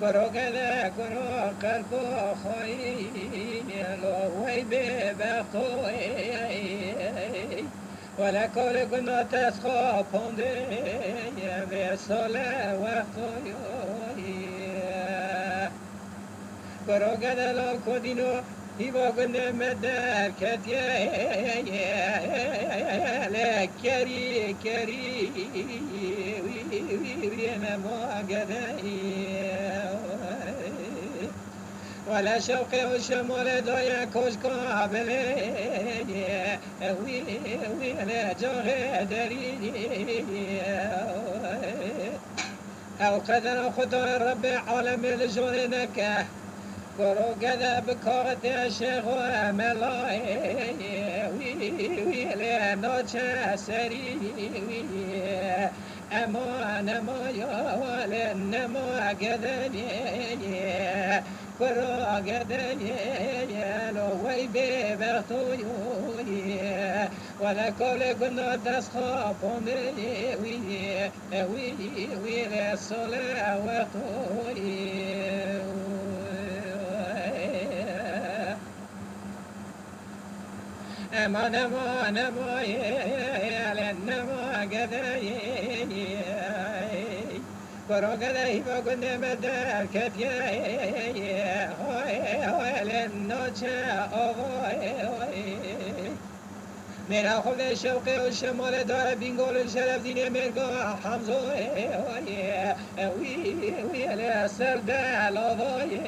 کرو کده کرو قلب خوی لوی به بخوی ولا کل گنا تسخا پنده به ساله وقتی کرو کده لال کدینو هیوا گنده مدر کتیه لکری کری وی نما ولا شوقي وشمال دايا كوش قابلي وي لا جاغي دري او قدر خدا رب عالم الجنك كرو كذا بكارت الشيخ وملاي وي لا نوچا سري اما نما يا ولا نما قدني كرو قدني لو وي ببختوني ولا كل كنا تسخافوني وي لا صلاة وقتوني أما نما يا نما قدني كرو قدني فكنا بدر كتيا هاي للنوچة میرا خود شوقی و شمال داره بینگول الشرف دینه مرگاه حمزه وی سر دلاوای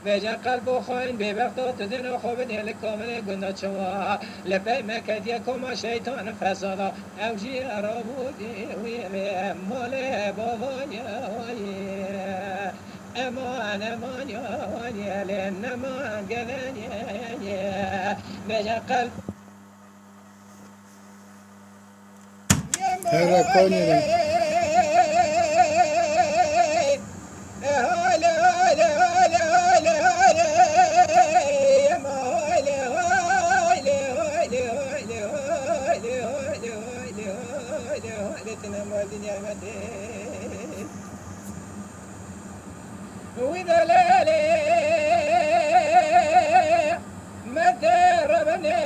بجا قلب و خاین به وقت تدن خوب نیل کامل گناه چوا لپی مکدیه کما شیطان فسادا اوجی را بودی وی مال بابای امان يا لين امان قلن يا بجا قلب هذا كوني وإذا ليلي متى ربنا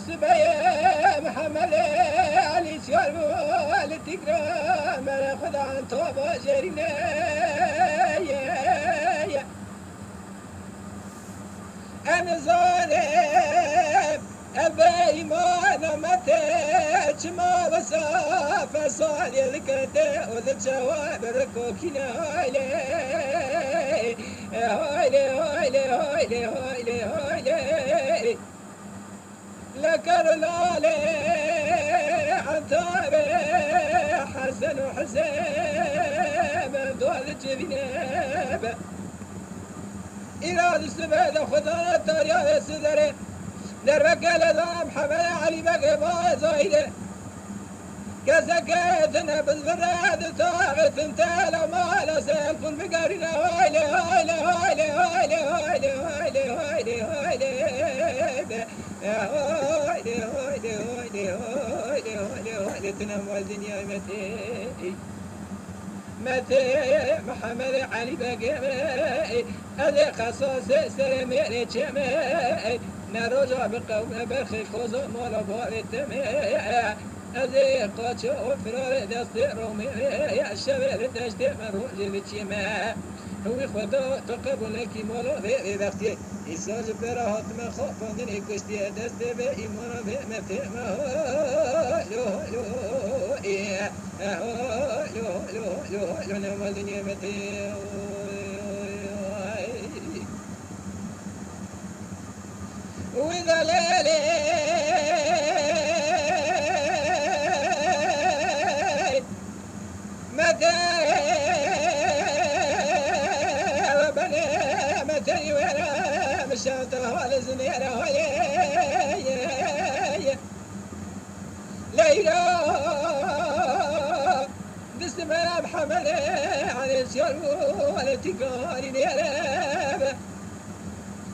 سبيا محمد علي شرب والتكرام ناخذ عن توبة جرينا أنا ظالم أبي ما نمتش ما وصف صالي الكتة وذا الجواب ركوكينا هايلي لك الرلالي عن طابع حسن وحساب دول الجبيناب إراد السباد خضار الطريق السدري للرجال ذا محمد علي بقى زايده كسكتنا بالبراد طاغت انت لما لا سيلف المقارنة هايلي تنام والدنيا متى محمد علي بقى هذا قصص سلمي جماعي نرجع بقوم برخي خوزو مولا بارتم هذا قاتشو فرار دست رومي يا شباب دشت مروج الجماع هو خدا تقبل کی مولا به وقتی ایساج براحت من خواباندن کشتی دست به ایمان به مفهم لو نمال نعمتي وإذا ليلي متى ربنا متى ولا مشات ولا زنيرة ليلى باسم محمد على الشر ولا تقارن يا رب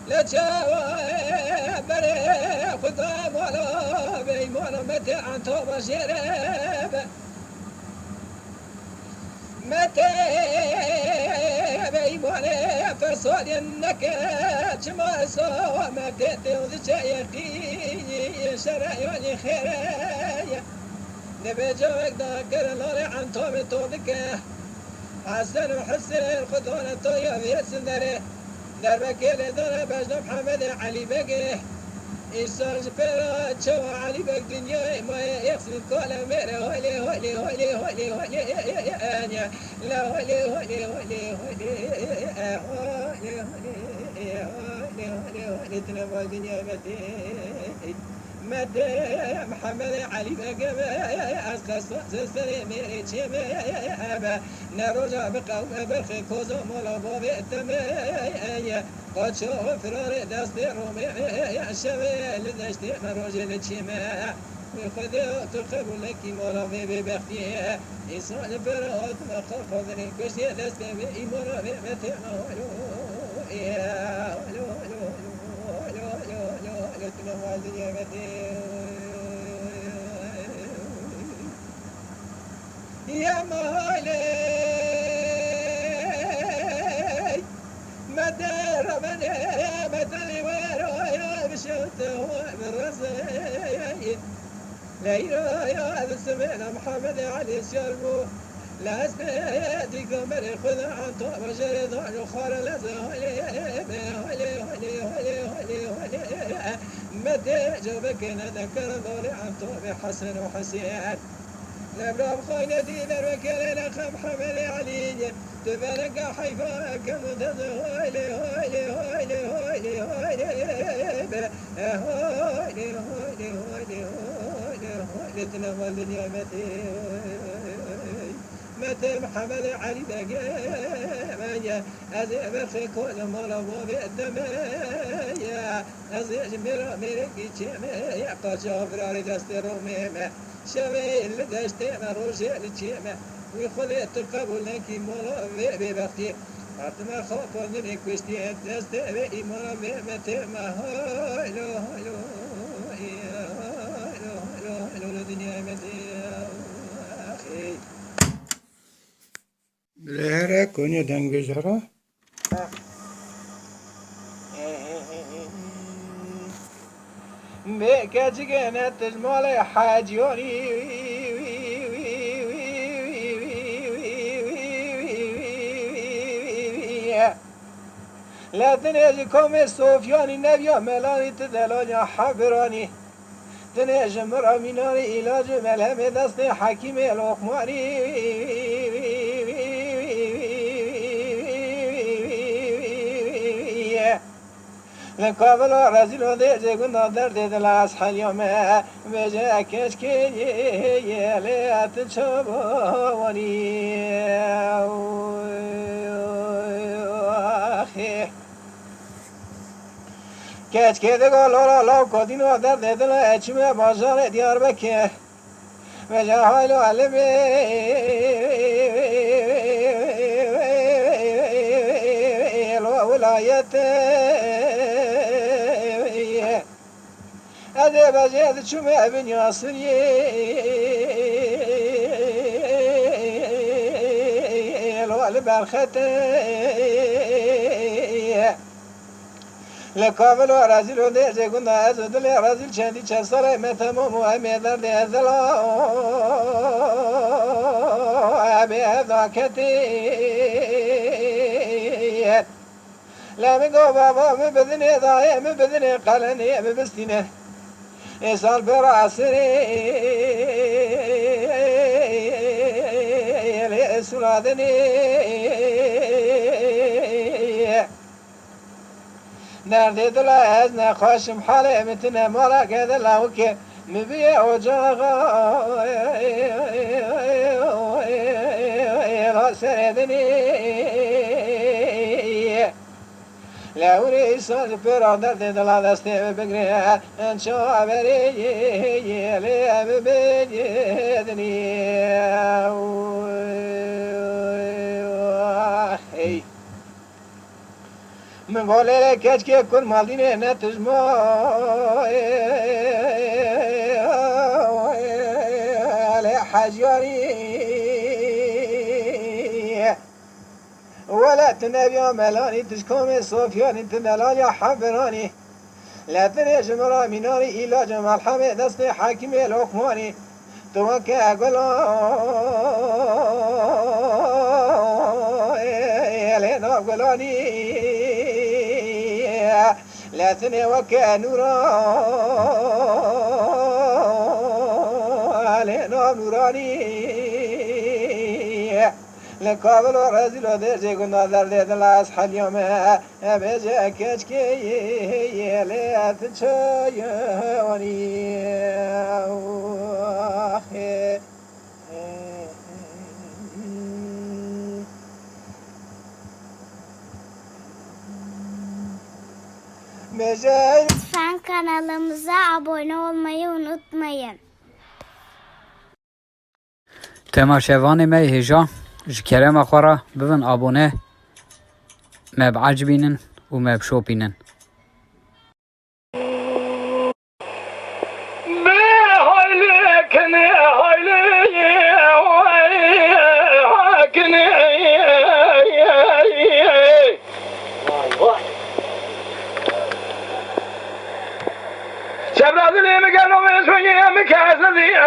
لا تشاور بره خدا مولا بی مولا متى عن توبة شرب متى بی مولا فرصاد النكات ما سوى متى تودش يقين شرعي خيرية نبي جوك ذاكر لوري عن توبة توبك حسن وحسن خدونا طيب يسندري دربك لدنا بجد محمد علي بقي إيشار جبرا تشوى علي بق دنيا ما يغسل كل ميرا هولي هولي هولي هولي هولي أنيا لا هولي هولي هولي هولي هولي هولي هولي هولي تنبغى الدنيا متى محمد علي بقى أسقى سلسلة ميري تشيبا نرجع بقوم برخي كوزو مولا بوبي التمايا قد شوف فرار دست رومي شبه لدشتي مروجي لتشيما وخذ تقبل لك مولا في بختي إنسان برات مخاف خذني كشتي دست بإيمونا بمتى مولو يا ولو يا مالي مدار مدري ويا بشوته بالرزايد لا يا سمعنا محمد علي الشربو لا استيقظ مري خذ عن طوب جرد وخار لزهولي هولي هولي هولي هولي هولي متى جوبك نذكر ضولي عن طوب حسن وحسين لبراب خاينتي ذروكلنا خم حمل علي تبارك حيفا كم تزهولي هولي هولي هولي هولي هولي هولي هولي هولي هولي تنوى الدنيا متى متى محمد علي بقى أزي برخي كل مرة بيدمايا أزي جميرا ميركي تشيما قد شافراري دست روميما شوي اللي دشتي مروشي لتشيما ويخلي تقبل لكي مرة ببختي أتما خوف من كوستي دست بي مرة بمتى ما هلو هلو هلو هلو هلو الدنيا متى أخي Lehre konye dengejara. بكاتجنا تجمال حاجيوني لا تنجكم الصوفياني نبيا ملاني تدلونيا حبراني تنجم مرا مناري علاج ملهم دست حكيم لقماني لقابل رزيل وديجي قلنا درد دلاس حليوم بجا كشكي يلي تشبوني أخي كشكي دقال لولا لو كودين ودرد دلا اتشمي بازار ديار بكي بجا هايلو علمي الولايات هذا بجد شمع بن ياسري البرخت لقابل ورازيل وديجي قلنا أزود لي رازيل شادي شصر متموم وأميدر دي أزلا أبي هذاكتي لا مقو بابا مبذني ضايع مبذني قلني مبستينه إسال براسري لأسولادني نردي دلا أزنا خوشم حالي متنا مرا كذا لاوكي مبيع وجاغا سردني لوري سال برادر دلا دسته بگره انشا بری لی ببیدنی من قال keşke kurmaline ne tujma ale hacari ولا تنبي ملاني تشكوم صوفيان تنلال يا حبراني لا تريش مرا مناري إلا جمال حمد دست حاكم الحكماني توكا قلا لنا قلاني لا تنوكا نورا لنا نوراني لقابل ورزيل ودرجة كنا درد العص حليوم بجا كشكي لا تشايوني Lütfen kanalımıza abone olmayı unutmayın. تماشاوان ما هجا جكرم أخورا بفن أبونه ما بعجبينن وما بشوبينن شبرا ذلي مكانو من سوية مكاسدي